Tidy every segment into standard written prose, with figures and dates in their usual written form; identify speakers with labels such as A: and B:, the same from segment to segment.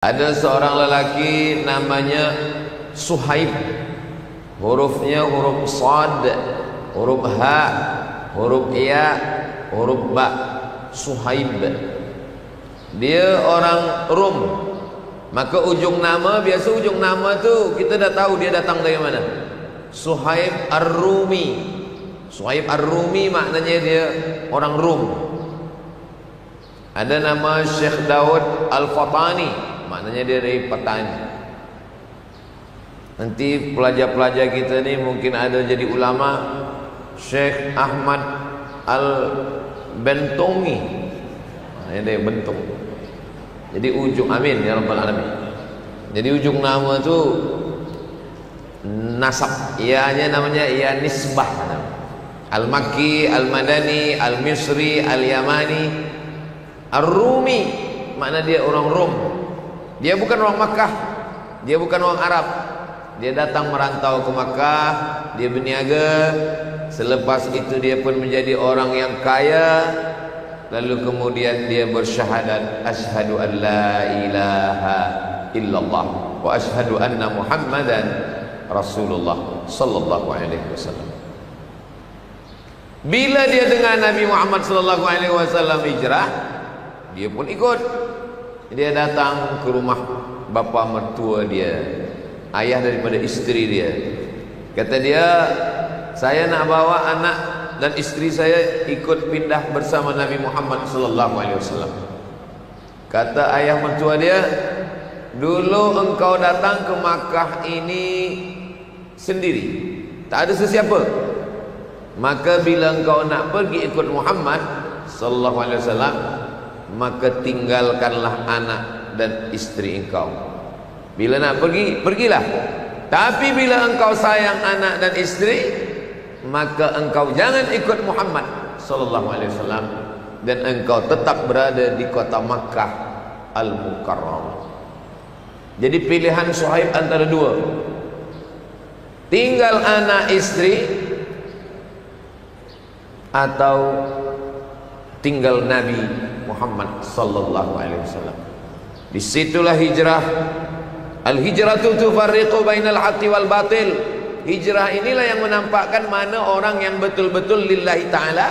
A: Ada seorang lelaki namanya Suhaib. Hurufnya huruf Shad, huruf Ha, huruf Ya, huruf Ba. Suhaib. Dia orang Rum. Maka ujung nama, biasa ujung nama tu kita dah tahu dia datang dari mana. Suhaib Ar-Rumi. Suhaib Ar-Rumi maknanya dia orang Rum. Ada nama Syekh Daud Al-Fatani, maknanya dia dari petani. Nanti pelajar-pelajar kita ni mungkin ada jadi ulama. Syekh Ahmad Al-Bentongi, dia bentung. Jadi ujung, amin ya rabbal alamin. Jadi ujung nama tu nasab, ianya namanya ia nisbah. Al-Makki, Al-Madani, Al-Misri, Al-Yamani, Ar-Rumi, makna dia orang Rom. Dia bukan orang Makkah, dia bukan orang Arab. Dia datang merantau ke Makkah, dia berniaga. Selepas itu dia pun menjadi orang yang kaya. Lalu kemudian dia bersyahadat, asyhadu an la ilaha illallah wa asyhadu anna Muhammadan Rasulullah sallallahu alaihi wasallam. Bila dia dengar Nabi Muhammad sallallahu alaihi wasallam hijrah, dia pun ikut. Dia datang ke rumah bapa mertua dia, ayah daripada isteri dia. Kata dia, saya nak bawa anak dan isteri saya ikut pindah bersama Nabi Muhammad sallallahu alaihi wasallam. Kata ayah mertua dia, dulu engkau datang ke Makkah ini sendiri, tak ada sesiapa. Maka bila engkau nak pergi ikut Muhammad sallallahu alaihi wasallam, maka tinggalkanlah anak dan isteri engkau. Bila nak pergi, pergilah. Tapi bila engkau sayang anak dan isteri, maka engkau jangan ikut Muhammad sallallahu alaihi wasallam dan engkau tetap berada di kota Makkah Al-Mukarramah. Jadi pilihan Suhaib antara dua, tinggal anak istri atau tinggal Nabi Muhammad sallallahu alaihi wasallam. Disitulah hijrah. Al-hijratu tufarriqu bainal haqqi wal batil. Hijrah inilah yang menampakkan mana orang yang betul-betul lillahi ta'ala,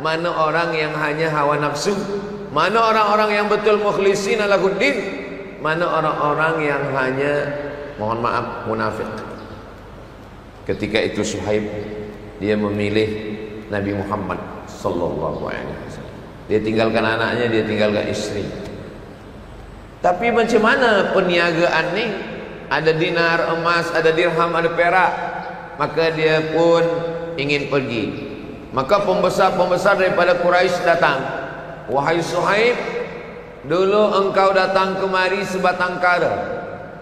A: mana orang yang hanya hawa nafsu, mana orang-orang yang betul mukhlisin lahuddin, mana orang-orang yang hanya, mohon maaf, munafik. Ketika itu Suhaib, dia memilih Nabi Muhammad sallallahu alaihi wasallam. Dia tinggalkan anaknya, dia tinggalkan istri. Tapi macam mana perniagaan ni? Ada dinar, emas, ada dirham, ada perak. Maka dia pun ingin pergi. Maka pembesar-pembesar daripada Quraisy datang. Wahai Suhaib, dulu engkau datang kemari sebatang kara,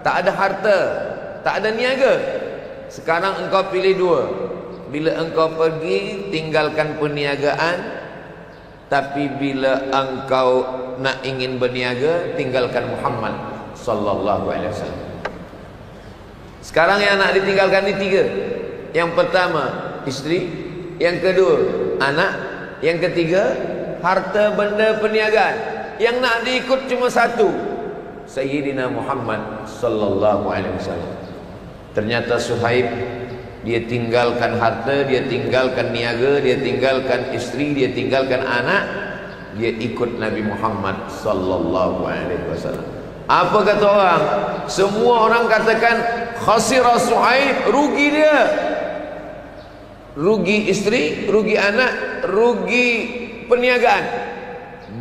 A: tak ada harta, tak ada niaga. Sekarang engkau pilih dua. Bila engkau pergi, tinggalkan perniagaan. Tapi bila engkau nak ingin berniaga, tinggalkan Muhammad sallallahu alaihi wasallam. Sekarang yang nak ditinggalkan ni tiga. Yang pertama isteri, yang kedua anak, yang ketiga harta benda perniagaan. Yang nak diikut cuma satu, Sayyidina Muhammad sallallahu alaihi wasallam. Ternyata Suhaib, dia tinggalkan harta, dia tinggalkan niaga, dia tinggalkan isteri, dia tinggalkan anak, dia ikut Nabi Muhammad sallallahu alaihi wasallam. Apa kata orang? Semua orang katakan khasira Suhaib, rugi dia. Rugi isteri, rugi anak, rugi perniagaan.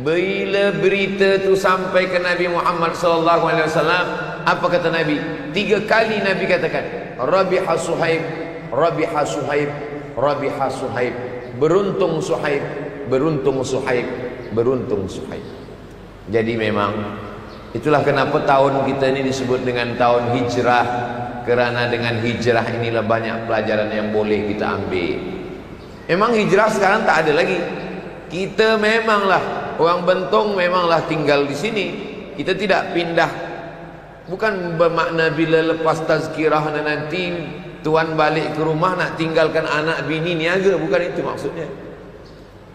A: Bila berita tu sampai ke Nabi Muhammad sallallahu alaihi wasallam, apa kata Nabi? 3 kali Nabi katakan, rabiha Suhaib, rabiha Suhaib, rabiha Suhaib. Beruntung Suhaib, beruntung Suhaib, beruntung Suhaib. Jadi memang itulah kenapa tahun kita ini disebut dengan tahun hijrah, kerana dengan hijrah inilah banyak pelajaran yang boleh kita ambil. Memang hijrah sekarang tak ada lagi. Kita memanglah orang Bentong, memanglah tinggal di sini. Kita tidak pindah. Bukan bermakna bila lepas tazkirah nanti tuan balik ke rumah nak tinggalkan anak bini niaga, bukan itu maksudnya.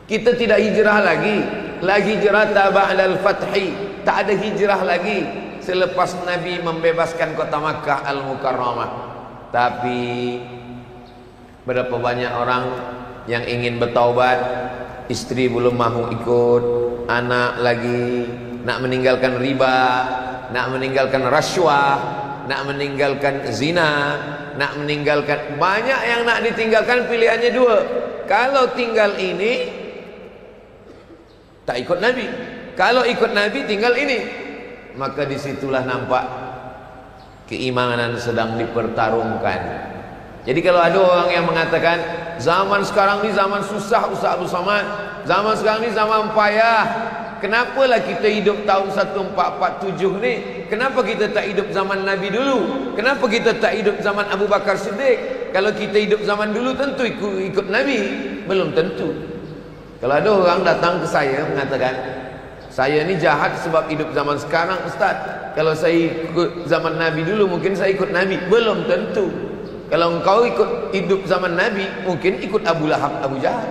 A: Kita tidak hijrah lagi. La hijrah ba'dal fathi, tak ada hijrah lagi selepas Nabi membebaskan kota Makkah Al-Mukarramah. Tapi berapa banyak orang yang ingin bertaubat, istri belum mahu ikut, anak lagi nak meninggalkan riba, nak meninggalkan rasuah, nak meninggalkan zina, nak meninggalkan, banyak yang nak ditinggalkan. Pilihannya dua. Kalau tinggal ini tak ikut Nabi, kalau ikut Nabi tinggal ini. Maka disitulah nampak keimanan sedang dipertarungkan. Jadi kalau ada orang yang mengatakan zaman sekarang ni zaman susah Ustaz Abdul Samad, zaman sekarang ni zaman payah, kenapalah kita hidup tahun 1447 ni? Kenapa kita tak hidup zaman Nabi dulu? Kenapa kita tak hidup zaman Abu Bakar Siddiq? Kalau kita hidup zaman dulu tentu ikut Nabi. Belum tentu. Kalau ada orang datang ke saya mengatakan, saya ni jahat sebab hidup zaman sekarang Ustaz, kalau saya ikut zaman Nabi dulu mungkin saya ikut Nabi. Belum tentu. Kalau engkau ikut hidup zaman Nabi, mungkin ikut Abu Lahab, Abu Jahal.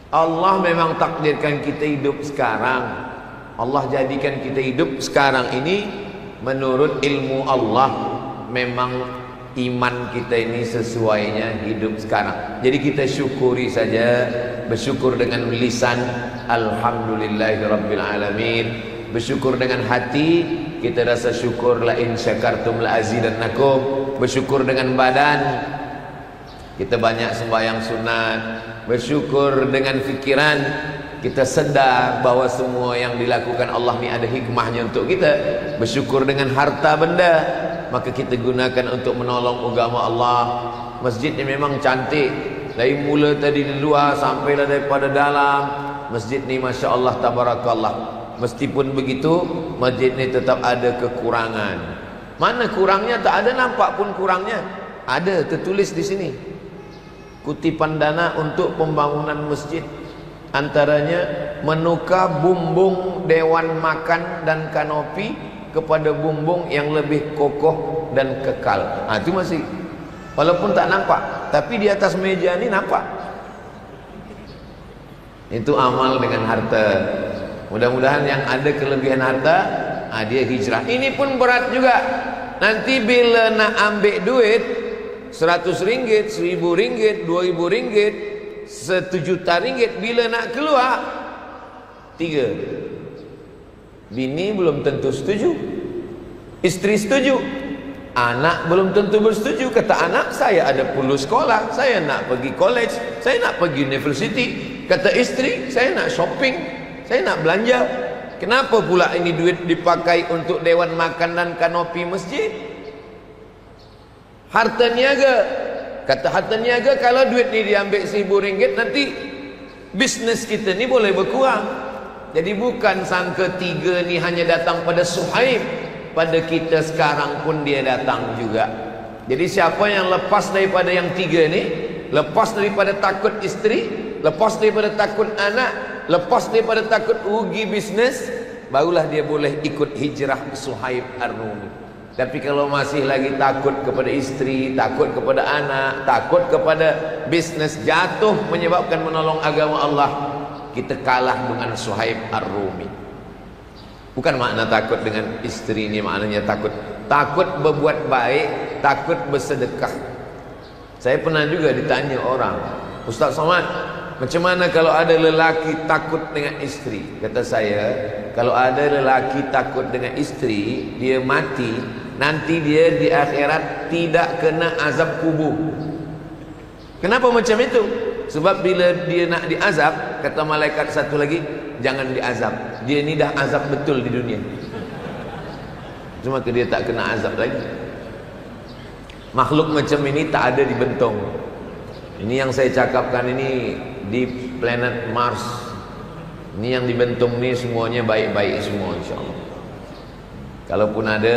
A: Allah memang takdirkan kita hidup sekarang. Allah jadikan kita hidup sekarang ini menurut ilmu Allah. Memang iman kita ini sesuainya hidup sekarang. Jadi kita syukuri saja, bersyukur dengan lisan alhamdulillahirabbil alamin, bersyukur dengan hati, kita rasa syukur la in syakartum la azidannakum, bersyukur dengan badan, kita banyak sembahyang sunat, bersyukur dengan fikiran, kita sedar bahwa semua yang dilakukan Allah ni ada hikmahnya untuk kita, bersyukur dengan harta benda, maka kita gunakan untuk menolong agama Allah. Masjid ni memang cantik, dari mula tadi di luar sampailah daripada dalam. Masjid ni Masya Allah tabarakallah. Meskipun begitu, masjid ni tetap ada kekurangan. Mana kurangnya? Tak ada nampak pun kurangnya. Ada tertulis di sini, kutipan dana untuk pembangunan masjid, antaranya menukar bumbung dewan makan dan kanopi kepada bumbung yang lebih kokoh dan kekal. Itu masih, walaupun tak nampak, tapi di atas meja ni nampak. Itu amal dengan harta. Mudah-mudahan yang ada kelebihan harta, dia hijrah. Ini pun berat juga. Nanti bila nak ambil duit 100 ringgit, 1000 ringgit, 2000 ringgit, 1 juta ringgit, bila nak keluar 3. Bini belum tentu setuju, isteri setuju, anak belum tentu bersetuju. Kata anak, saya ada perlu sekolah, saya nak pergi college, saya nak pergi university. Kata isteri, saya nak shopping, saya nak belanja. Kenapa pula ini duit dipakai untuk dewan makan dan kanopi masjid? Harta niaga. Kata harta niaga, kalau duit ni diambil 1000 ringgit, nanti bisnes kita ni boleh berkurang. Jadi bukan sangka 3 ni hanya datang pada Suhaib, pada kita sekarang pun dia datang juga. Jadi siapa yang lepas daripada yang 3 ni, lepas daripada takut isteri, lepas daripada takut anak, lepas daripada takut rugi bisnes, barulah dia boleh ikut hijrah Suhaib Ar-Rumi. Tapi kalau masih lagi takut kepada isteri, takut kepada anak, takut kepada bisnes, jatuh menyebabkan menolong agama Allah, kita kalah dengan Suhaib Ar-Rumi. Bukan makna takut dengan isteri ini, maknanya takut berbuat baik, takut bersedekah. Saya pernah juga ditanya orang, Ustaz Somad, macam mana kalau ada lelaki takut dengan isteri? Kata saya, kalau ada lelaki takut dengan isteri, dia mati, nanti dia di akhirat tidak kena azab kubur. Kenapa macam itu? Sebab bila dia nak diazab, kata malaikat satu lagi, jangan diazab, dia ni dah azab betul di dunia, cuma dia tak kena azab lagi. Makhluk macam ini tak ada di Bentong. Ini yang saya cakapkan ini di planet Mars. Ini yang di Bentong ni semuanya baik-baik semua, insyaAllah. Kalaupun ada,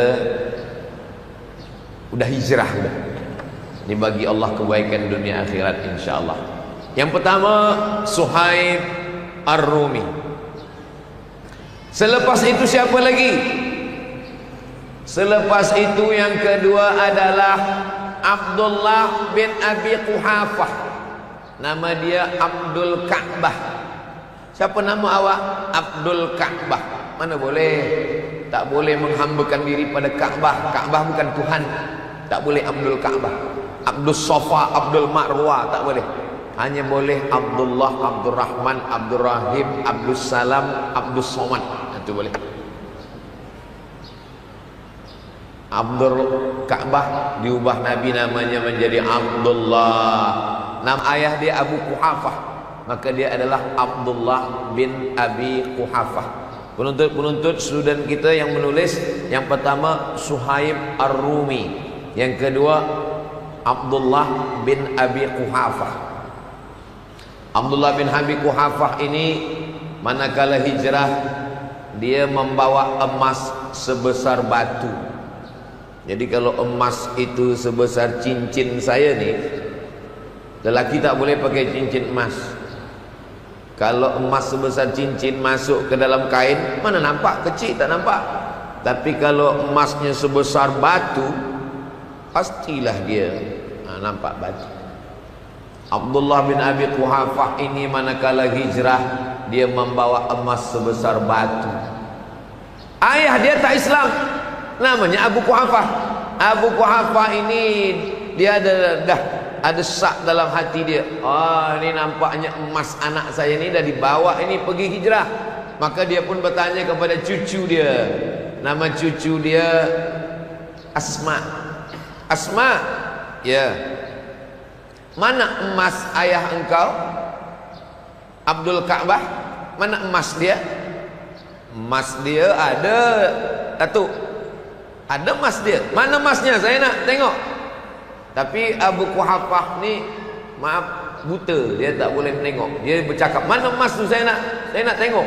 A: udah hijrah dah. Ini bagi Allah kebaikan dunia akhirat, insyaAllah. Yang pertama, Suhaib Ar-Rumi. Selepas itu siapa lagi? Selepas itu yang kedua adalah Abdullah bin Abi Quhafah. Nama dia Abdul Ka'bah. Siapa nama awak? Abdul Ka'bah. Mana boleh. tak boleh menghambakan diri pada Ka'bah. Ka'bah bukan Tuhan. Tak boleh Abdul Ka'bah, Abdul Safa, Abdul Marwah, tak boleh. Hanya boleh Abdullah, Abdul Rahman, Abdul Rahim, Abdul Salam, Abdul Somad. Itu boleh. Abdul Ka'bah diubah Nabi namanya menjadi Abdullah. Nama ayah dia Abu Quhafah, maka dia adalah Abdullah bin Abi Quhafah. Penuntut student kita yang menulis, yang pertama Suhaib Ar-Rumi, yang kedua Abdullah bin Abi Quhafah. Abdullah bin Abi Quhafah ini manakala hijrah, dia membawa emas sebesar batu. Jadi kalau emas itu sebesar cincin saya nih, lelaki tak boleh pakai cincin emas. Kalau emas sebesar cincin masuk ke dalam kain, mana nampak? Kecil, tak nampak. Tapi kalau emasnya sebesar batu, pastilah dia nampak batu. Abdullah bin Abi Quhafah ini manakala hijrah, dia membawa emas sebesar batu. Ayah dia tak Islam, namanya Abu Quhafah. Abu Quhafah ini dia ada sak dalam hati dia. Ini nampaknya emas anak saya ni dah dibawa ini pergi hijrah. Maka dia pun bertanya kepada cucu dia. Nama cucu dia Asma. Asma, ya, mana emas ayah engkau Abdul Ka'bah? Mana emas dia? Emas dia ada, Datuk. Ada emas dia. Mana emasnya? Saya nak tengok. Tapi Abu Quhafah ni maaf, buta, dia tak boleh menengok. Dia bercakap, mana emas tu, saya nak tengok.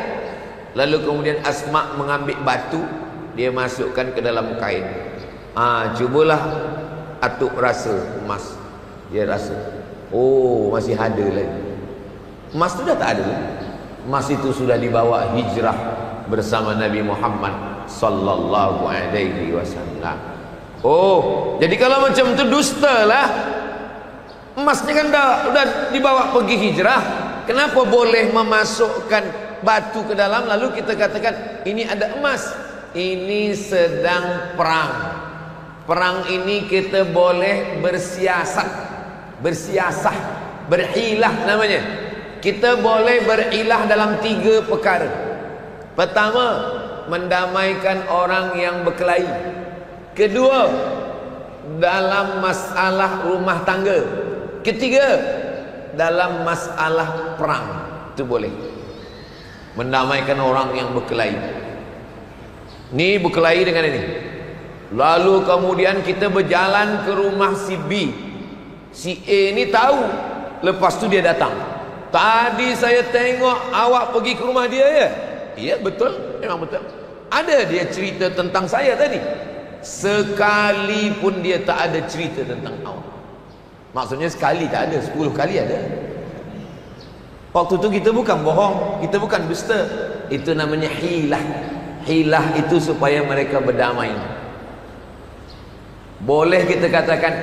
A: Lalu kemudian Asma mengambil batu, dia masukkan ke dalam kain. Cubalah atuk rasa emas. Dia rasa, oh masih ada lagi. Emas tu dah tak ada. Emas itu sudah dibawa hijrah bersama Nabi Muhammad sallallahu alaihi wasallam. Oh, jadi kalau macam tu dusta lah. Emasnya kan dah dibawa pergi hijrah. Kenapa boleh memasukkan batu ke dalam lalu kita katakan ini ada emas? Ini sedang perang. Perang ini kita boleh bersiasat, berhilah namanya. Kita boleh berilah dalam 3 perkara. Pertama, mendamaikan orang yang berkelahi. Kedua, dalam masalah rumah tangga. Ketiga, dalam masalah perang. Itu boleh mendamaikan orang yang berkelahi. Ni berkelahi dengan ini. Lalu kemudian kita berjalan ke rumah si B. Si A ni tahu. Lepas tu dia datang. Tadi saya tengok awak pergi ke rumah dia, ya? Ya, betul. Memang betul. Ada dia cerita tentang saya tadi. Sekalipun dia tak ada cerita tentang awak. Maksudnya sekali tak ada, 10 kali ada. Waktu tu kita bukan bohong, kita bukan dusta. Itu namanya hilah. Hilah itu supaya mereka berdamai. Boleh kita katakan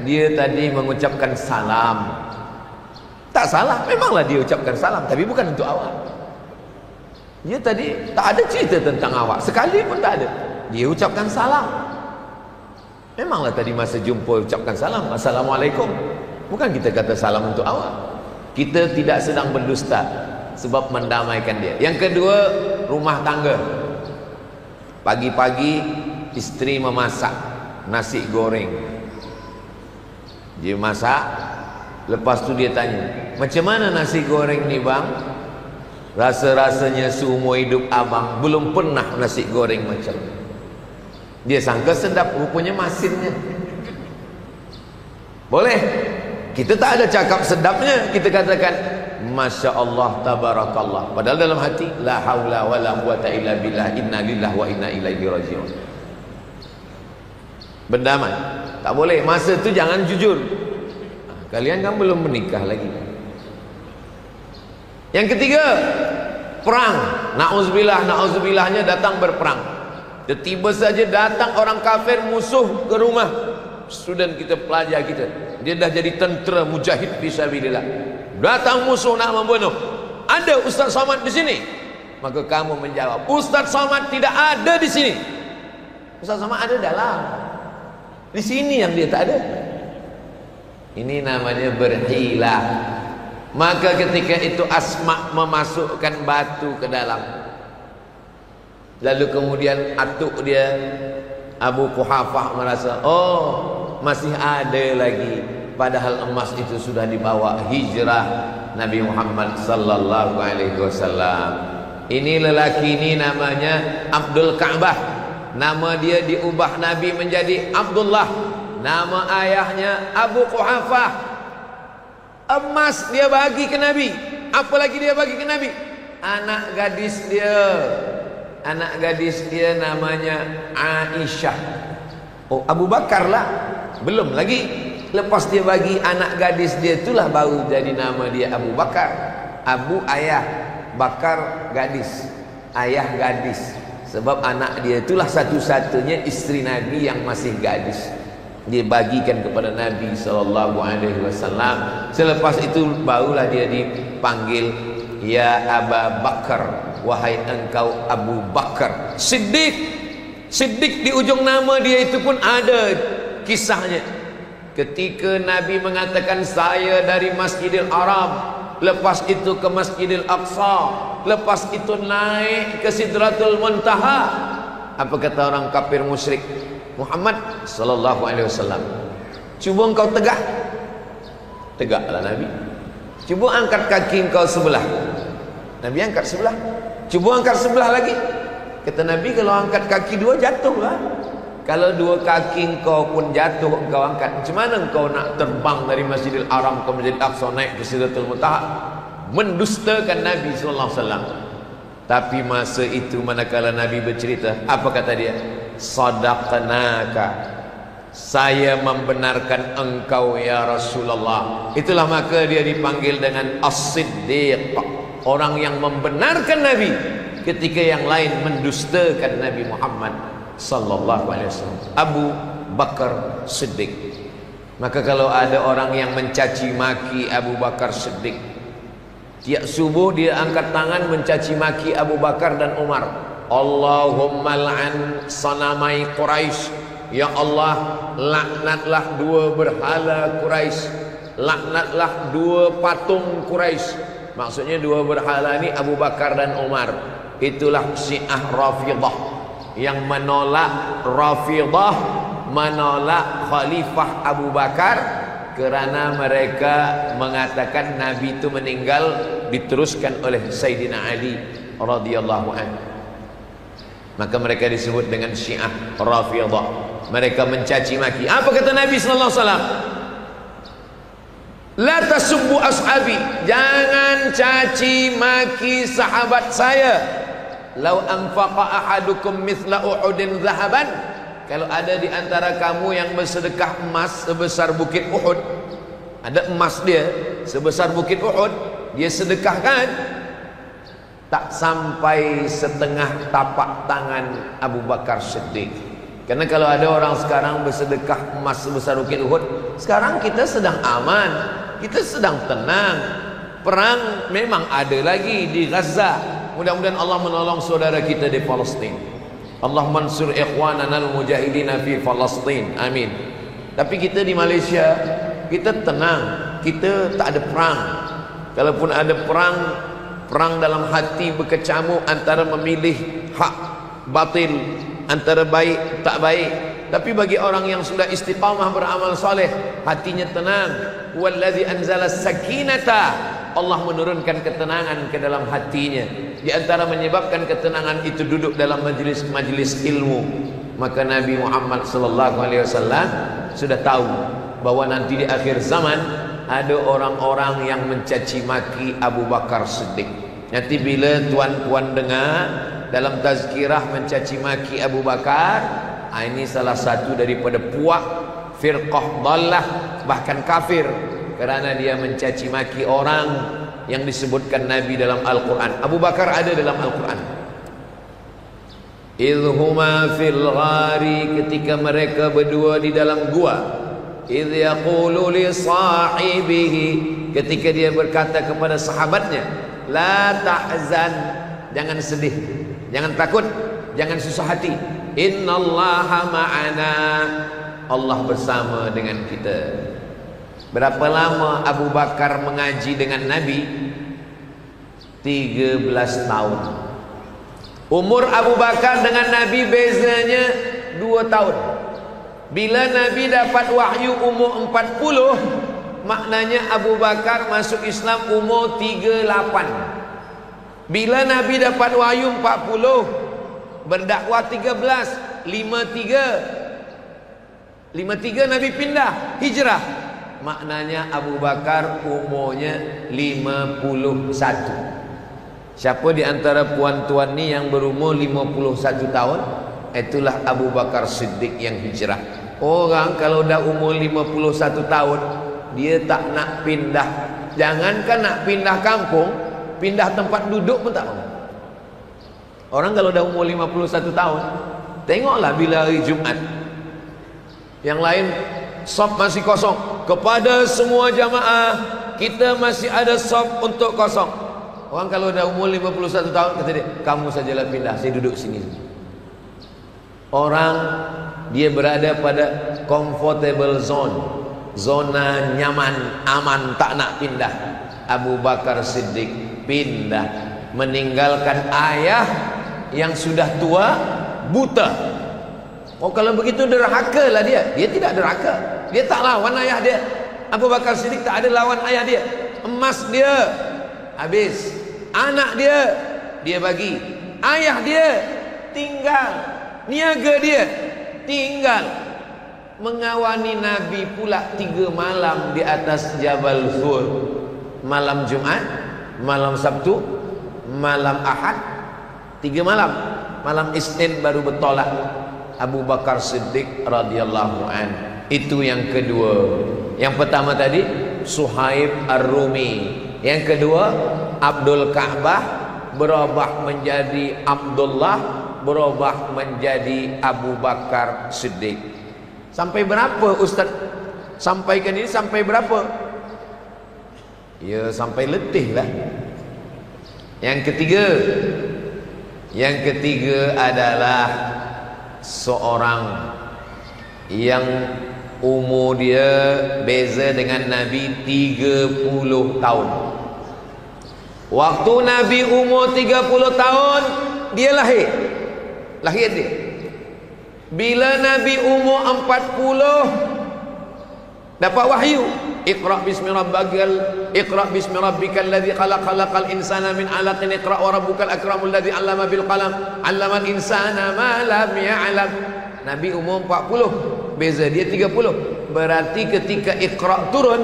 A: dia tadi mengucapkan salam. Tak salah, memanglah dia ucapkan salam, tapi bukan untuk awak. Dia tadi tak ada cerita tentang awak, sekali pun tak ada. Dia ucapkan salam. Memanglah tadi masa jumpa ucapkan salam, Assalamualaikum. Bukan kita kata salam untuk awak. Kita tidak sedang berdusta, sebab mendamaikan dia. Yang kedua, rumah tangga. Pagi-pagi isteri memasak nasi goreng. Dia masak, lepas tu dia tanya, macam mana nasi goreng ni bang? Rasa-rasanya seumur hidup abang belum pernah nasi goreng macam ni. Dia sangka sedap, rupanya masinnya. Boleh. Kita tak ada cakap sedapnya, kita katakan Masya Allah, tabarakallah. Padahal dalam hati, la haula wa la quwata illa billah, inna lillahi wa inna ilaihi raji'un. Berdamai. Tak boleh. Masa tu jangan jujur. Kalian kan belum menikah lagi. Yang ketiga, perang. Na'udzubillahnya datang berperang. Tiba saja datang orang kafir musuh ke rumah student kita, pelajar kita. Dia dah jadi tentera mujahid fisabilillah. Datang musuh nak membunuh. Ada Ustaz Somad di sini. Maka kamu menjawab, Ustaz Somad tidak ada di sini. Ustaz Somad ada dalam. Di sini yang dia tak ada. Ini namanya berhilah. Maka ketika itu Asma memasukkan batu ke dalam. Lalu kemudian atuk dia, Abu Quhafah merasa, oh masih ada lagi. Padahal emas itu sudah dibawa hijrah Nabi Muhammad sallallahu alaihi wasallam. Ini lelaki ini namanya Abdul Ka'bah. Nama dia diubah Nabi menjadi Abdullah. Nama ayahnya Abu Quhafah. Emas dia bagi ke Nabi. Apa lagi dia bagi ke Nabi? Anak gadis dia. Anak gadis dia namanya Aisyah. Oh, Abu Bakar lah. Belum lagi. Lepas dia bagi anak gadis dia, itulah baru jadi nama dia Abu Bakar. Abu ayah, Bakar gadis, ayah gadis. Sebab anak dia itulah satu-satunya istri Nabi yang masih gadis. Dia bagikan kepada Nabi SAW. Selepas itu barulah dia dipanggil, ya Aba Bakar, wahai engkau Abu Bakar Siddiq. Siddiq di ujung nama dia itu pun ada kisahnya. Ketika Nabi mengatakan saya dari Masjidil Haram, lepas itu ke Masjidil Aqsa, lepas itu naik ke Sidratul Muntaha, apa kata orang kafir musyrik? Muhammad sallallahu alaihi wasallam, cuba engkau tegak. Tegaklah Nabi. Cuba angkat kaki engkau sebelah. Nabi angkat sebelah. Cuba angkat sebelah lagi. Kata Nabi, kalau angkat kaki dua jatuhlah. Kalau dua kaki engkau pun jatuh, engkau angkat, macam mana engkau nak terbang dari Masjidil Haram ke Masjidil Aqsa naik ke Sidratul Muntaha? Mendustakan Nabi sallallahu alaihi wasallam. Tapi masa itu manakala Nabi bercerita, apa kata dia? Sadaqnaka, saya membenarkan engkau ya Rasulullah. Itulah maka dia dipanggil dengan As-Siddiq, orang yang membenarkan Nabi ketika yang lain mendustakan Nabi Muhammad sallallahu alaihi wasallam. Abu Bakar Siddiq. Maka kalau ada orang yang mencaci maki Abu Bakar Siddiq, tiap subuh dia angkat tangan mencaci maki Abu Bakar dan Umar. Allahumma la'an sanamai Quraisy, ya Allah laknatlah dua berhala Quraisy, laknatlah dua patung Quraisy. Maksudnya dua berhala ini Abu Bakar dan Umar. Itulah Syiah Rafidah yang menolak Rafidah, menolak Khalifah Abu Bakar, kerana mereka mengatakan Nabi itu meninggal diteruskan oleh Sayyidina Ali radhiyallahu anhu. Maka mereka disebut dengan Syiah Rafidah. Mereka mencaci maki. Apa kata Nabi sallallahu alaihi wasallam? La tasubbu ashabi, jangan caci maki sahabat saya. Lau anfaqa ahadukum mithla Uhudin zahaban, kalau ada di antara kamu yang bersedekah emas sebesar bukit Uhud, ada emas dia sebesar bukit Uhud, dia sedekahkan, tak sampai setengah tapak tangan Abu Bakar Siddiq. Karena kalau ada orang sekarang bersedekah emas sebesar bukit Uhud, sekarang kita sedang aman, kita sedang tenang. Perang memang ada lagi di Gaza. Mudah-mudahan Allah menolong saudara kita di Palestin. Allah mansur ikhwanana al-mujahidina fi Palestin. Amin. Tapi kita di Malaysia, kita tenang, kita tak ada perang. Kalaupun ada perang, perang dalam hati berkecamuk antara memilih hak batil, antara baik tak baik. Tapi bagi orang yang sudah istiqamah beramal soleh, hatinya tenang. Wallazi anzala sakinata, Allah menurunkan ketenangan ke dalam hatinya. Di antara menyebabkan ketenangan itu duduk dalam majlis-majlis ilmu. Maka Nabi Muhammad sallallahu alaihi wasallam sudah tahu bahwa nanti di akhir zaman ada orang-orang yang mencaci maki Abu Bakar Siddiq. Nanti bila tuan-tuan dengar dalam tazkirah mencaci maki Abu Bakar, ini salah satu daripada puak firqah dhallah, bahkan kafir, kerana dia mencaci maki orang yang disebutkan Nabi dalam Al-Quran. Abu Bakar ada dalam Al-Quran. Idhuma fil ghari, ketika mereka berdua di dalam gua. Idh yaqulu li sahibihi, ketika dia berkata kepada sahabatnya, la tahzan, jangan sedih, jangan takut, jangan susah hati. Innallaha ma'ana, Allah bersama dengan kita. Berapa lama Abu Bakar mengaji dengan Nabi? 13 tahun. Umur Abu Bakar dengan Nabi bezanya 2 tahun. Bila Nabi dapat wahyu umur 40, maknanya Abu Bakar masuk Islam umur 38. Bila Nabi dapat wahyu 40, berdakwah 13, 53 Nabi pindah hijrah, maknanya Abu Bakar umurnya 51. Siapa di antara puan-tuan ni yang berumur 51 tahun? Itulah Abu Bakar Siddiq yang hijrah. Orang kalau dah umur 51 tahun, dia tak nak pindah. Jangankan nak pindah kampung, pindah tempat duduk pun tak mau. Orang kalau dah umur 51 tahun, tengoklah bila hari Jumat, yang lain sop masih kosong. Kepada semua jamaah, kita masih ada sop untuk kosong. Orang kalau dah umur 51 tahun, kata dia, kamu sajalah pindah, saya duduk sini. Orang dia berada pada comfortable zone, zona nyaman, aman, tak nak pindah. Abu Bakar Siddiq pindah, meninggalkan ayah yang sudah tua, buta. Oh, kalau begitu derhaka lah dia. Dia tidak derhaka, dia tak lawan ayah dia. Abu Bakar Siddiq tak ada lawan ayah dia. Emas dia habis, anak dia bagi, ayah dia tinggal, niaga dia tinggal. Mengawani Nabi pula 3 malam di atas Jabal Sur. Malam Jumat, malam Sabtu, malam Ahad, 3 malam. Malam Isnin baru bertolak Abu Bakar Siddiq radhiyallahu an. Itu yang kedua. Yang pertama tadi Suhaib Ar-Rumi, yang kedua Abdul Ka'bah berubah menjadi Abdullah, berubah menjadi Abu Bakar Siddiq. Sampai berapa Ustaz sampaikan ini? Sampai berapa? Ya, sampai letih lah. Yang ketiga adalah seorang yang umur dia beza dengan Nabi 30 tahun. Waktu Nabi umur 30 tahun, dia lahir dia. Bila Nabi umur 40, dapat wahyu, Iqra bismi rabbikal ladzi khalaqal insana min 'alaqin, Iqra wa rabbukal akramul ladzi 'allama bil qalam 'allamal insana ma lam ya'lam. Nabi umur 40, beza dia 30. Berarti ketika Iqra turun,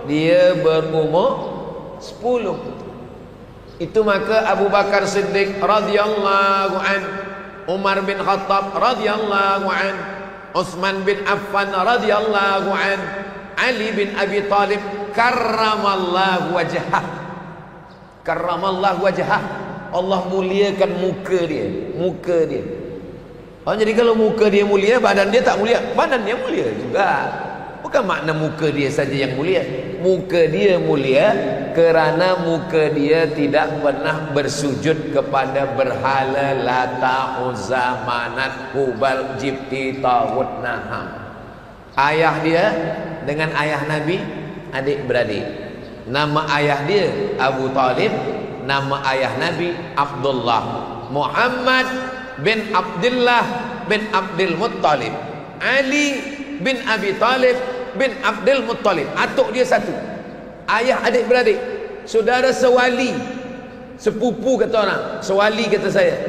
A: dia berumur 10. Itu maka Abu Bakar Siddiq radhiyallahu an, Umar bin Khattab radhiyallahu an, Utsman bin Affan radhiyallahu an, Ali bin Abi Talib karramallahu wajhah. Karramallahu wajhah. Allah muliakan muka dia. Oh, jadi kalau muka dia mulia, badan dia tak mulia? Badan dia mulia juga. Bukan makna muka dia saja yang mulia. Muka dia mulia kerana muka dia tidak pernah bersujud kepada berhala Lata, Uzza, Manat, Hubal, Jibti, Taghut, Naham. Ayah dia dengan ayah Nabi adik-beradik. Nama ayah dia Abu Talib, nama ayah Nabi Abdullah. Muhammad bin Abdullah bin Abdul Muttalib, Ali bin Abi Talib bin Abdul Muttalib. Atuk dia satu. Ayah adik-beradik, saudara sewali, sepupu kata orang. Sewali kata saya.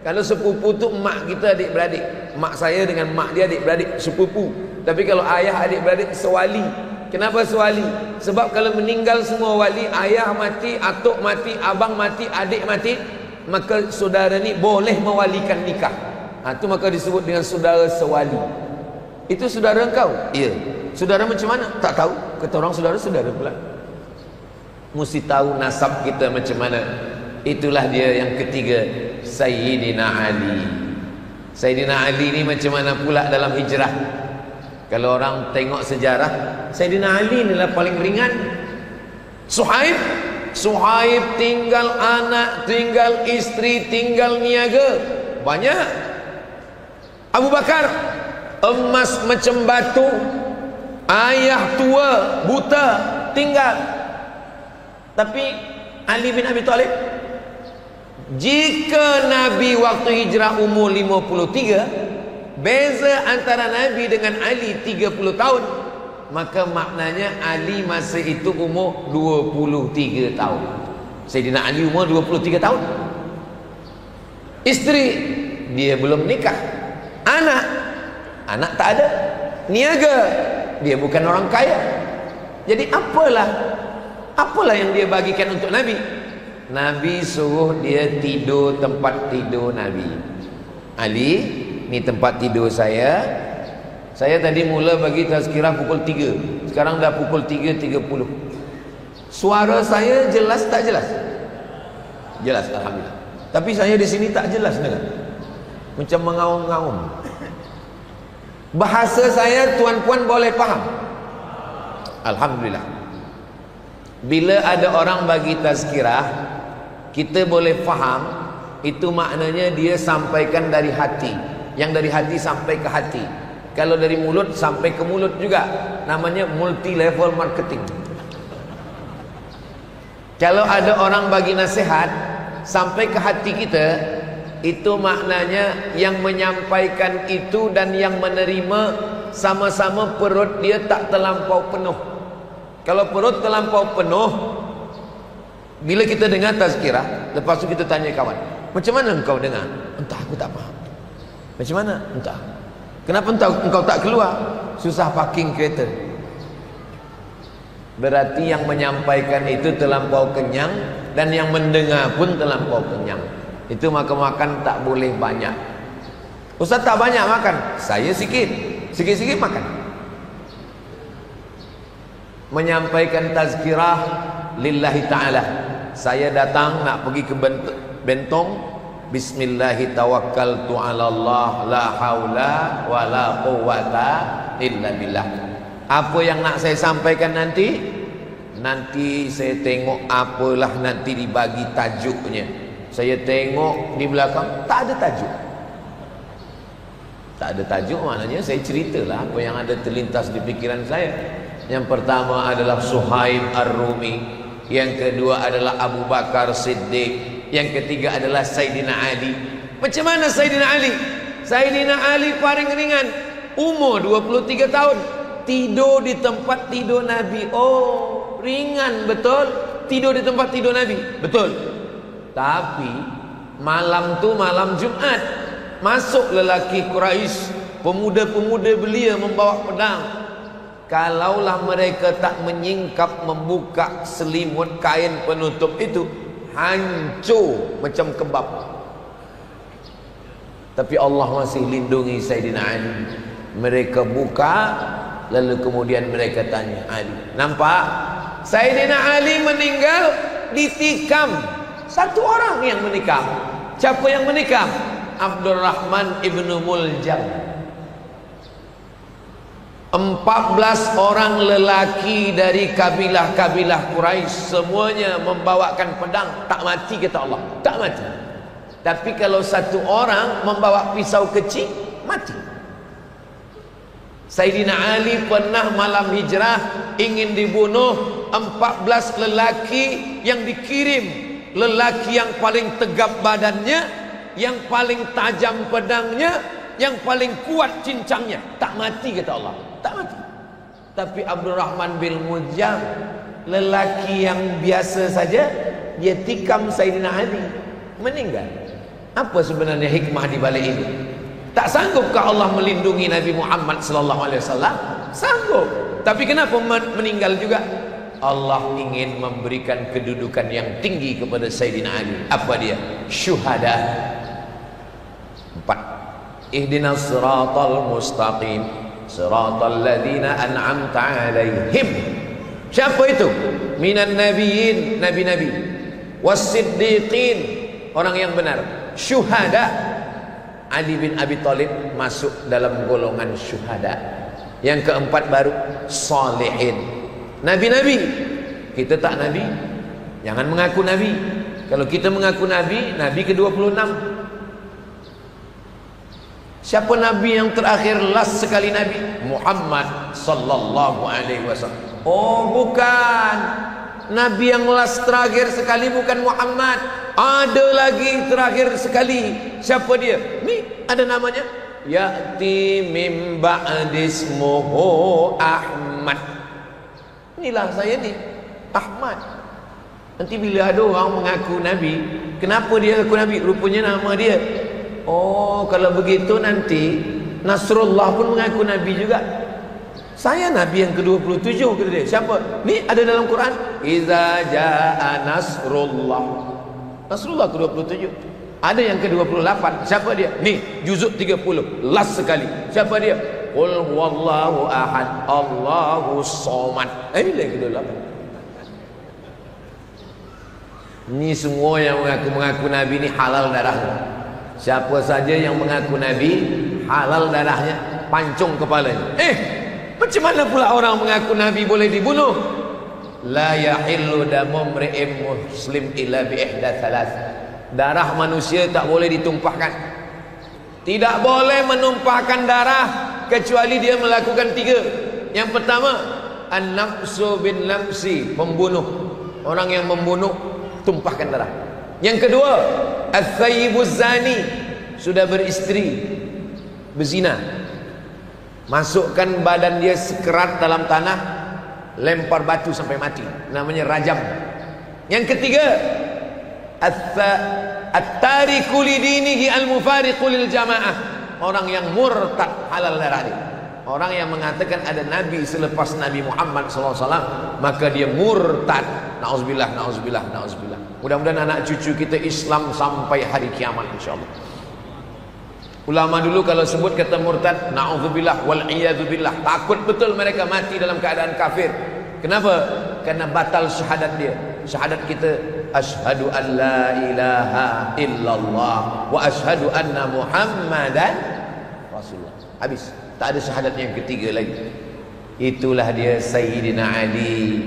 A: Kalau sepupu tu mak kita adik-beradik, mak saya dengan mak dia adik-beradik, sepupu. Tapi kalau ayah adik-beradik sewali. Kenapa sewali? Sebab kalau meninggal semua wali, ayah mati, atuk mati, abang mati, adik mati, maka saudara ni boleh mewalikan nikah. Itu maka disebut dengan saudara sewali. Itu saudara engkau? Iya. Saudara macam mana? Tak tahu. Kata orang saudara pula. Mesti tahu nasab kita macam mana. Itulah dia yang ketiga, Sayyidina Ali. Sayyidina Ali ni macam mana pula dalam hijrah? Kalau orang tengok sejarah, Sayyidina Ali inilah paling ringan. Suhaib Suhaib tinggal anak, tinggal istri, tinggal niaga. Banyak. Abu Bakar emas macam batu, ayah tua buta tinggal. Tapi Ali bin Abi Thalib, jika Nabi waktu hijrah umur 53, beza antara Nabi dengan Ali 30 tahun, maka maknanya Ali masa itu umur 23 tahun. Sayyidina Ali umur 23 tahun. Istri dia belum nikah. Anak tak ada. Niaga, dia bukan orang kaya. Jadi apalah yang dia bagikan untuk Nabi? Nabi suruh dia tidur tempat tidur Nabi. Ali, ni tempat tidur saya. Saya tadi mula bagi tazkirah pukul 3. Sekarang dah pukul 3.30. Suara saya jelas tak jelas? Jelas, alhamdulillah. Tapi saya di sini tak jelas dengar. Macam mengaum-ngaum. Bahasa saya tuan-puan boleh faham? Alhamdulillah. Bila ada orang bagi tazkirah, kita boleh faham, itu maknanya dia sampaikan dari hati. Yang dari hati sampai ke hati. Kalau dari mulut sampai ke mulut juga. Namanya multi level marketing. Kalau ada orang bagi nasihat sampai ke hati kita, itu maknanya yang menyampaikan itu dan yang menerima sama-sama perut dia tak terlampau penuh. Kalau perut terlampau penuh, bila kita dengar tazkirah, lepas tu kita tanya kawan, macam mana engkau dengar? Entah, aku tak faham. Macam mana? Entah. Kenapa engkau tak keluar? Susah parking kereta. Berarti yang menyampaikan itu terlampau kenyang, dan yang mendengar pun terlampau kenyang. Itu makan tak boleh banyak. Ustaz tak banyak makan, saya sikit-sikit makan. Menyampaikan tazkirah lillahi ta'ala. Saya datang nak pergi ke Bentong, bismillahi tawakkaltu ala Allah, la haula wa la quwwata illa billah. Apa yang nak saya sampaikan nanti saya tengok apalah nanti dibagi tajuknya. Saya tengok di belakang tak ada tajuk. Tak ada tajuk maknanya saya ceritalah apa yang ada terlintas di pikiran saya. Yang pertama adalah Suhaib Ar-Rumi, yang kedua adalah Abu Bakar Siddiq, yang ketiga adalah Sayyidina Ali. Macam mana Sayyidina Ali? Sayyidina Ali paling ringan, umur 23 tahun, tidur di tempat tidur Nabi. Oh, ringan betul. Tidur di tempat tidur Nabi, betul. Tapi malam tu malam Jumat, masuk lelaki Quraisy, pemuda-pemuda belia membawa pedang. Kalaulah mereka tak menyingkap membuka selimut kain penutup itu, hancur macam kebab. Tapi Allah masih lindungi Sayyidina Ali. Mereka buka, lalu kemudian mereka tanya Ali. Nampak? Sayyidina Ali meninggal ditikam. Satu orang yang menikam. Siapa yang menikam? Abdurrahman ibnu Muljam. 14 orang lelaki dari kabilah-kabilah Quraisy, semuanya membawakan pedang. Tak mati kata Allah, tak mati. Tapi kalau satu orang membawa pisau kecil, mati. Sayyidina Ali pernah malam hijrah ingin dibunuh 14 lelaki yang dikirim. Lelaki yang paling tegap badannya, yang paling tajam pedangnya, yang paling kuat cincangnya. Tak mati kata Allah, tak mati. Tapi Abdurrahman bin Muljam, lelaki yang biasa saja, dia tikam Sayyidina Ali, meninggal. Apa sebenarnya hikmah di balik ini? Tak sanggupkah Allah melindungi Nabi Muhammad sallallahu alaihi wasallam? Sanggup. Tapi kenapa meninggal juga? Allah ingin memberikan kedudukan yang tinggi kepada Sayyidina Ali. Apa dia? Syuhada. 4. Ihdinas siratal mustaqim, siratal ladzina an'amta 'alaihim. Siapa itu? Minan nabiyyin, nabi-nabi, was-siddiqin, orang yang benar, syuhada. Ali bin Abi Thalib masuk dalam golongan syuhada. Yang keempat baru salihin. Nabi-nabi, kita tak nabi. Jangan mengaku Nabi. Kalau kita mengaku Nabi, Nabi ke-26. Siapa Nabi yang terakhir, last sekali Nabi? Muhammad sallallahu alaihi wasallam. Oh bukan, Nabi yang last terakhir sekali bukan Muhammad. Ada lagi terakhir sekali. Siapa dia? Ni ada namanya. Ya'ti min ba'dismuhu Ahmad. Inilah saya ni, Ahmad. Nanti bila ada orang mengaku Nabi, kenapa dia mengaku Nabi? Rupanya nama dia. Oh, kalau begitu nanti Nasrullah pun mengaku Nabi juga. Saya Nabi yang ke-27 kata dia. Siapa? Ni ada dalam Quran. Iza ja'a Nasrullah. Nasrullah ke-27. Ada yang ke-28. Siapa dia? Ni juzuk 30. Last sekali. Siapa dia? Qul huwallahu ahad, Allahu somad. Bila yang ke-28? Ni semua yang mengaku Nabi ni halal darahnya. Siapa saja yang mengaku Nabi, halal darahnya, pancung kepalanya. Macam mana pula orang mengaku Nabi boleh dibunuh? La yahillu damu mri'in muslim illa bi ihda thalath. Darah manusia tak boleh ditumpahkan. Tidak boleh menumpahkan darah kecuali dia melakukan 3. Yang pertama, an-nafsu bin nafsi, pembunuh. Orang yang membunuh, tumpahkan darah. Yang kedua, al-thayyibuz zani, sudah beristri, berzina, masukkan badan dia sekerat dalam tanah, lempar batu sampai mati, namanya rajam. Yang ketiga, at-tariku lidinihi al-mufariqu lil jamaah, orang yang murtad, halal darah dia. Orang yang mengatakan ada Nabi selepas Nabi Muhammad SAW, maka dia murtad. Na'udzubillah, na'udzubillah, na'udzubillah. Mudah-mudahan anak cucu kita Islam sampai hari kiamat insyaAllah. Ulama dulu kalau sebut kata murtad, na'udzubillah wal'iyadzubillah, takut betul mereka mati dalam keadaan kafir. Kenapa? Karena batal syahadat dia. Syahadat kita, asyhadu an la ilaha illallah wa asyhadu anna Muhammadan Rasulullah. Habis. Tak ada syahadat yang ketiga lagi. Itulah dia Sayyidina Ali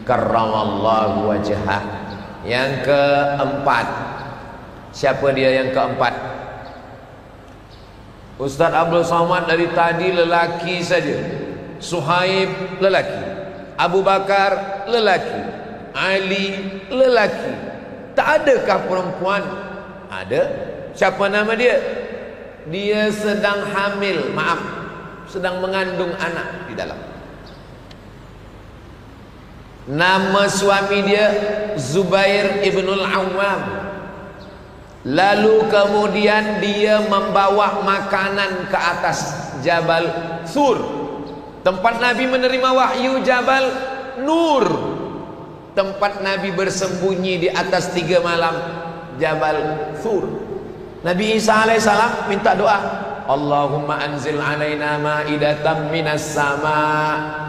A: karramallahu wajhah. Yang keempat, siapa dia yang keempat? Ustaz Abdul Somad dari tadi lelaki saja. Suhaib lelaki, Abu Bakar lelaki, Ali lelaki. Tak adakah perempuan? Ada. Siapa nama dia? Dia sedang hamil, maaf, sedang mengandung anak di dalam. Nama suami dia Zubair ibnul Awwam. Lalu kemudian dia membawa makanan ke atas Jabal Sur, tempat Nabi menerima wahyu. Jabal Nur, tempat Nabi bersembunyi di atas 3 malam. Jabal Sur. Nabi Isa alaihissalam minta doa, Allahumma anzil alaina ma'idatan minas sama.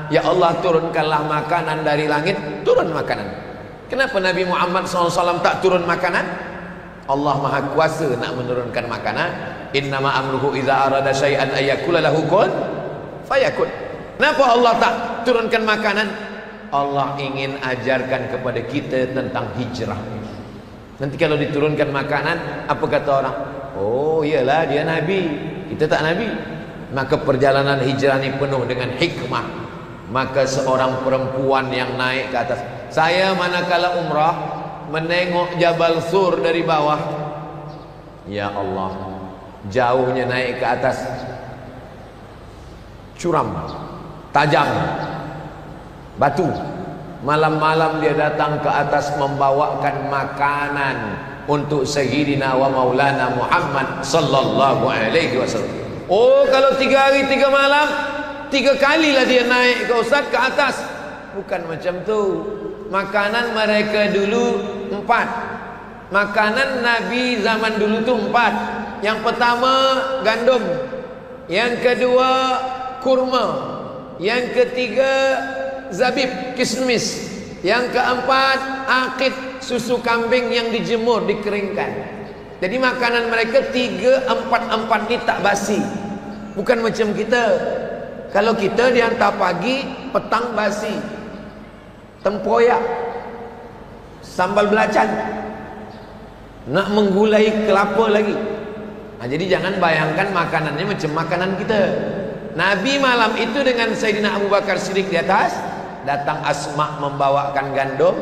A: Ya Allah, turunkanlah makanan dari langit. Turun makanan. Kenapa Nabi Muhammad SAW tak turun makanan? Allah Maha Kuasa nak menurunkan makanan. Innama amruhu idza arada syai'an ayyakula lahu kun fayakun. Kenapa Allah tak turunkan makanan? Allah ingin ajarkan kepada kita tentang hijrah. Nanti kalau diturunkan makanan, apa kata orang? Oh iyalah dia Nabi, kita tak Nabi. Maka perjalanan hijrah ini penuh dengan hikmah. Maka seorang perempuan yang naik ke atas, saya manakala umrah menengok Jabal Sur dari bawah, ya Allah, jauhnya naik ke atas, curam, tajam, batu. Malam-malam dia datang ke atas membawakan makanan untuk Sayyidina wa Maulana Muhammad sallallahu alaihi wasallam. Oh, kalau 3 hari 3 malam, 3 kalilah dia naik ke Ustaz ke atas. Bukan macam tu. Makanan mereka dulu 4. Makanan Nabi zaman dulu tu 4. Yang pertama gandum, yang kedua kurma, yang ketiga zabib, kismis, yang keempat akid, susu kambing yang dijemur, dikeringkan. Jadi makanan mereka 3, 4 ni tak basi. Bukan macam kita. Kalau kita dihantar pagi, petang basi, tempoyak. sambal belacan, nak menggulai kelapa lagi. Nah, jadi jangan bayangkan makanannya macam makanan kita. Nabi malam itu dengan Sayyidina Abu Bakar Siddiq di atas, datang Asma membawakan gandum,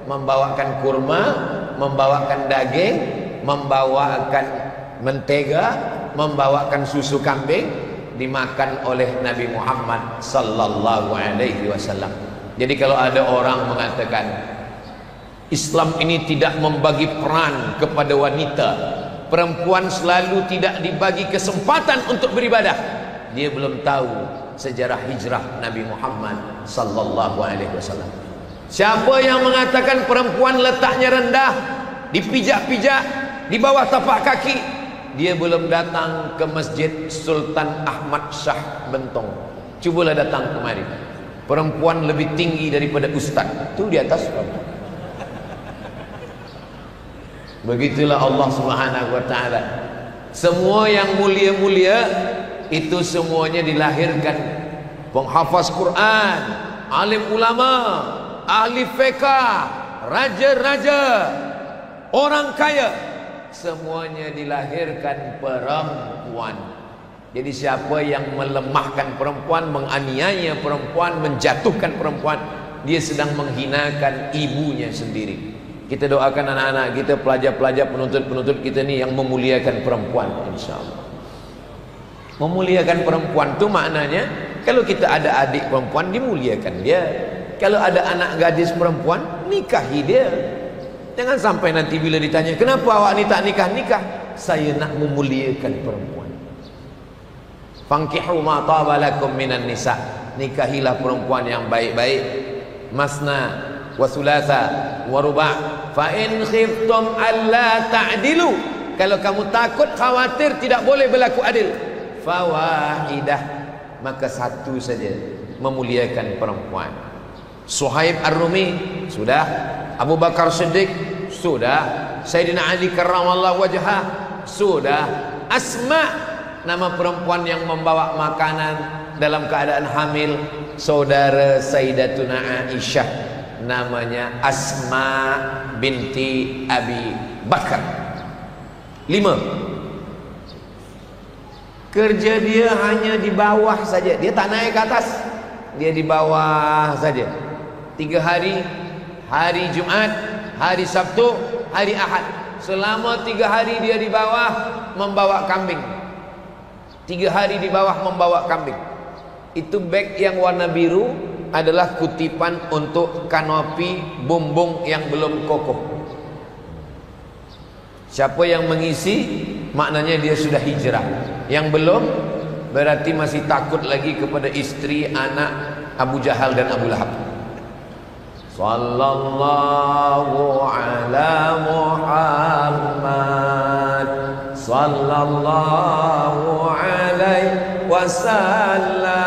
A: membawakan kurma, membawakan daging, membawakan mentega, membawakan susu kambing, dimakan oleh Nabi Muhammad sallallahu alaihi wasallam. Jadi kalau ada orang mengatakan Islam ini tidak membagi peran kepada wanita, perempuan selalu tidak dibagi kesempatan untuk beribadah, dia belum tahu sejarah hijrah Nabi Muhammad sallallahu alaihi wasallam. Siapa yang mengatakan perempuan letaknya rendah, dipijak-pijak di bawah tapak kaki, dia belum datang ke Masjid Sultan Ahmad Shah Bentong. Cubalah datang kemari. Perempuan lebih tinggi daripada ustaz. Itu di atas. Begitulah Allah Subhanahu wa taala. Semua yang mulia-mulia itu semuanya dilahirkan penghafaz Quran, alim ulama, ahli fiqh, raja-raja, orang kaya, semuanya dilahirkan perempuan. Jadi siapa yang melemahkan perempuan, menganiaya perempuan, menjatuhkan perempuan, dia sedang menghinakan ibunya sendiri. Kita doakan anak-anak kita, pelajar-pelajar, penuntut-penuntut kita ni yang memuliakan perempuan, insyaAllah. Memuliakan perempuan tu maknanya kalau kita ada adik perempuan, dimuliakan dia. Kalau ada anak gadis perempuan, nikahi dia. Jangan sampai nanti bila ditanya, kenapa awak ni tak nikah-nikah? Saya nak memuliakan perempuan. Fankihu ma taba lakum minan nisa. Nikahilah perempuan yang baik-baik. Masna wa thulatha wa ruba'. Fa in khiftum alla ta'dilu. Kalau kamu takut, khawatir tidak boleh berlaku adil, fawahidah, maka satu saja, memuliakan perempuan. Suhaib Ar-Rumi sudah, Abu Bakar Siddiq sudah, Sayyidina Ali karramallahu wajhah sudah, Asma, nama perempuan yang membawa makanan dalam keadaan hamil, saudara Sayyidatuna Aisyah, namanya Asma binti Abi Bakar. 5. Kerja dia hanya di bawah saja, dia tak naik ke atas, dia di bawah saja. 3 hari, hari Jumat, hari Sabtu, hari Ahad. Selama 3 hari dia di bawah membawa kambing. 3 hari di bawah membawa kambing. Itu beg yang warna biru adalah kutipan untuk kanopi bumbung yang belum kokoh. Siapa yang mengisi, maknanya dia sudah hijrah. Yang belum, berarti masih takut lagi kepada istri, anak Abu Jahal dan Abu Lahab. Sallallahu ala Muhammad, sallallahu alaihi wasallam,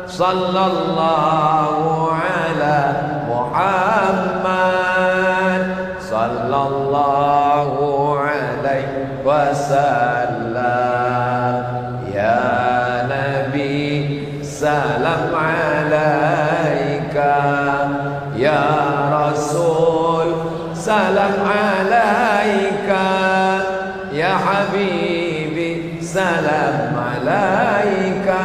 A: sallallahu ala Muhammad, sallallahu alaihi wasallam. Ya Nabi, salam alaika. Ya Rasul, salam alaika. Ya Habibi, salam alaika.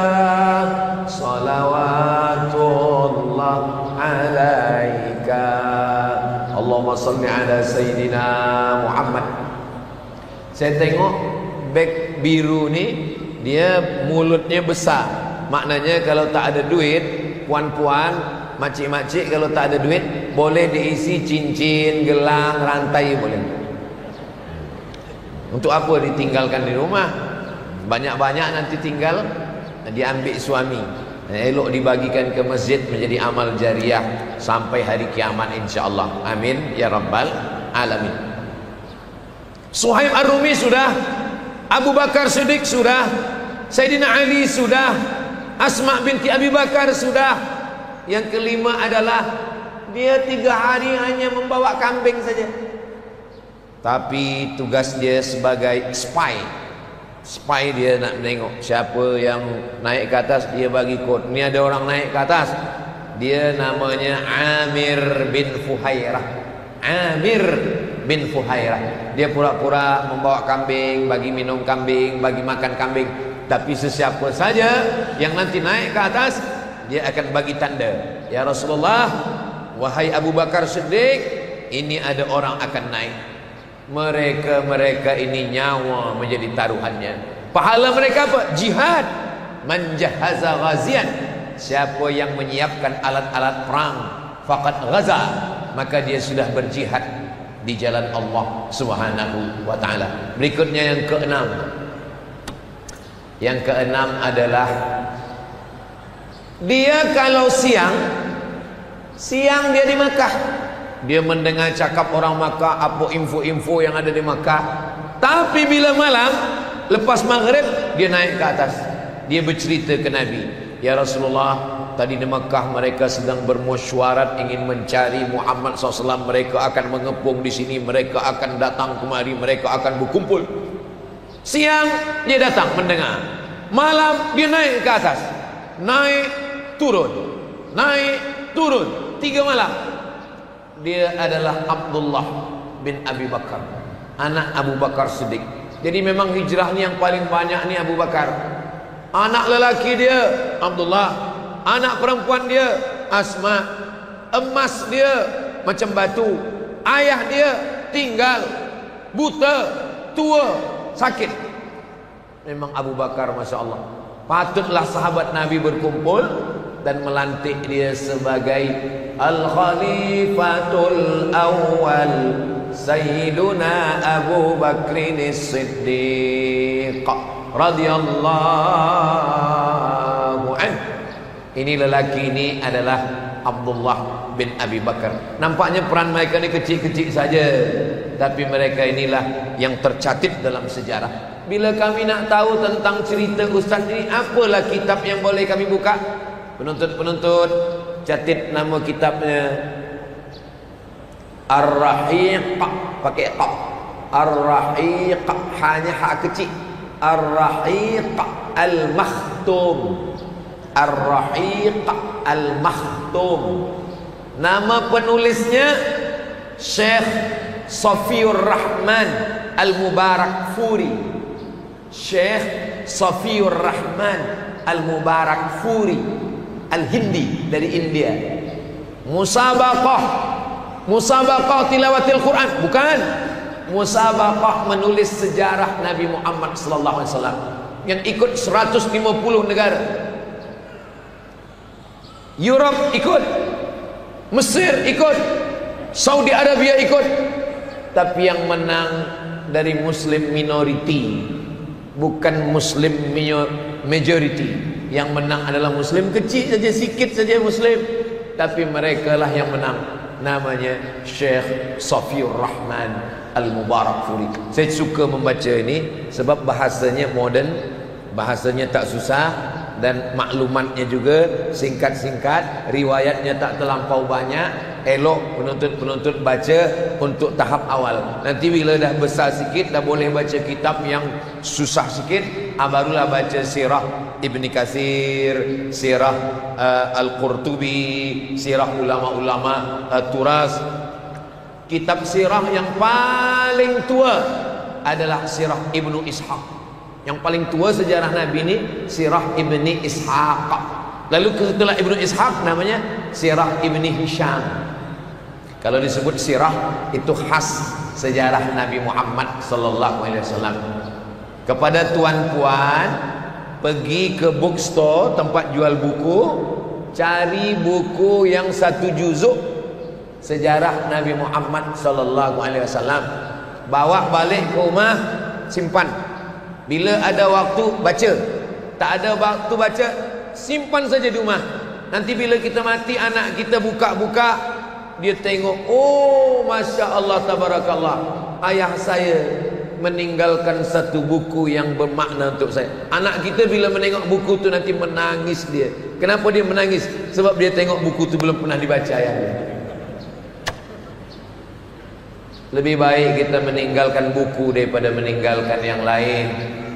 A: Salawatullah alaika. Allahumma salli ala Sayyidina Muhammad. Saya tengok beg biru ni, dia mulutnya besar. Maknanya kalau tak ada duit, puan-puan, makcik-makcik, kalau tak ada duit, boleh diisi cincin, gelang, rantai, boleh. Untuk apa ditinggalkan di rumah? Banyak-banyak nanti tinggal, diambil suami. Elok dibagikan ke masjid menjadi amal jariah sampai hari kiamat, insyaAllah. Amin ya rabbal alamin. Suhaib Ar-Rumi sudah, Abu Bakar Siddiq sudah, Sayyidina Ali sudah, Asma binti Abi Bakar sudah. Yang kelima adalah dia 3 hari hanya membawa kambing saja, tapi tugas dia sebagai spy. Spy, dia nak menengok siapa yang naik ke atas, dia bagi kod. Ni ada orang naik ke atas, dia namanya Amir bin Fuhairah. Amir bin Fuhairah. Dia pura-pura membawa kambing, bagi minum kambing, bagi makan kambing. Tapi sesiapa saja yang nanti naik ke atas, dia akan bagi tanda. Ya Rasulullah, wahai Abu Bakar Siddiq, ini ada orang akan naik. Mereka ini nyawa menjadi taruhannya. Pahala mereka apa? Jihad. Man jahaza ghazian, siapa yang menyiapkan alat-alat perang, faqad ghaza, maka dia sudah berjihad di jalan Allah Subhanahu wa taala. Berikutnya yang keenam. Yang keenam adalah dia kalau siang dia di Makkah, dia mendengar cakap orang Makkah, apa info-info yang ada di Makkah. Tapi bila malam lepas maghrib, dia naik ke atas, dia bercerita ke Nabi, ya Rasulullah, tadi di Makkah mereka sedang bermusyawarat ingin mencari Muhammad SAW. Mereka akan mengepung di sini, mereka akan datang kemari, mereka akan berkumpul. Siang dia datang mendengar, malam dia naik ke atas, naik turun, naik turun, 3 malam. Dia adalah Abdullah bin Abi Bakar, anak Abu Bakar Siddiq. Jadi memang hijrahnya yang paling banyak ni Abu Bakar. Anak lelaki dia Abdullah, anak perempuan dia Asma. Emas dia macam batu. Ayah dia tinggal, buta, tua, sakit. Memang Abu Bakar, Masya Allah. Patutlah sahabat Nabi berkumpul dan melantik dia sebagai Al-Khalifatul Awwal Sayyiduna Abu Bakrin As-Siddiq radhiyallahu anhu. Ini lelaki ini adalah Abdullah bin Abi Bakar. Nampaknya peran mereka ni kecil-kecil saja, tapi mereka inilah yang tercatat dalam sejarah. Bila kami nak tahu tentang cerita Ustaz ini, apalah kitab yang boleh kami buka? Penuntut-penuntut, catat nama kitabnya Ar-Rahiq, pakai qa. Ar-Rahiq, hanya hak kecil. Ar-Rahiq Al-Makhtum. Ar-Rahiq Al-Makhtum. Nama penulisnya Syekh Safiur Rahman Al-Mubarak Furi. Syekh Safiur Rahman Al-Mubarak Furi, Al-Hindi, dari India. Musabaqah tilawatil Quran, bukan. Musabaqah menulis sejarah Nabi Muhammad sallallahu alaihi wasallam yang ikut 150 negara. Europe ikut, Mesir ikut, Saudi Arabia ikut. Tapi yang menang dari Muslim minority, bukan Muslim majority. Yang menang adalah Muslim kecil saja, sikit saja Muslim, tapi mereka lah yang menang. Namanya Syekh Safiur Rahman Al-Mubarak Furi. Saya suka membaca ini sebab bahasanya modern, bahasanya tak susah, dan maklumatnya juga singkat-singkat, riwayatnya tak terlampau banyak. Elok penuntut-penuntut baca untuk tahap awal. Nanti bila dah besar sikit, dah boleh baca kitab yang susah sikit, barulah baca sirah Ibn Katsir, sirah Al-Qurtubi, sirah ulama-ulama Turas. Kitab sirah yang paling tua adalah sirah Ibnu Ishaq. Yang paling tua sejarah Nabi ini sirah Ibni Ishaq. Lalu setelah Ibnu Ishaq namanya sirah Ibni Hisham. Kalau disebut sirah itu khas sejarah Nabi Muhammad sallallahu alaihi wasallam. Kepada tuan-puan, pergi ke bookstore, tempat jual buku, cari buku yang 1 juzuk sejarah Nabi Muhammad sallallahu alaihi wasallam. Bawa balik ke rumah, simpan. Bila ada waktu baca, tak ada waktu baca, simpan saja di rumah. Nanti bila kita mati, anak kita buka-buka, dia tengok, oh Masya Allah Tabarakallah, ayah saya meninggalkan satu buku yang bermakna untuk saya. Anak kita bila menengok buku tu nanti menangis dia. Kenapa dia menangis? Sebab dia tengok buku tu belum pernah dibaca ayahnya. Lebih baik kita meninggalkan buku daripada meninggalkan yang lain.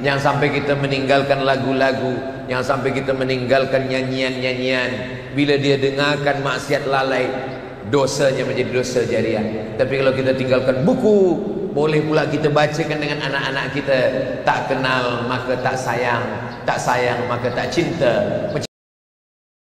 A: Jangan sampai kita meninggalkan lagu-lagu, jangan sampai kita meninggalkan nyanyian-nyanyian. Bila dia dengarkan maksiat lalai, dosanya menjadi dosa jariah. Tapi kalau kita tinggalkan buku, boleh pula kita bacakan dengan anak-anak kita. Tak kenal maka tak sayang, tak sayang maka tak cinta.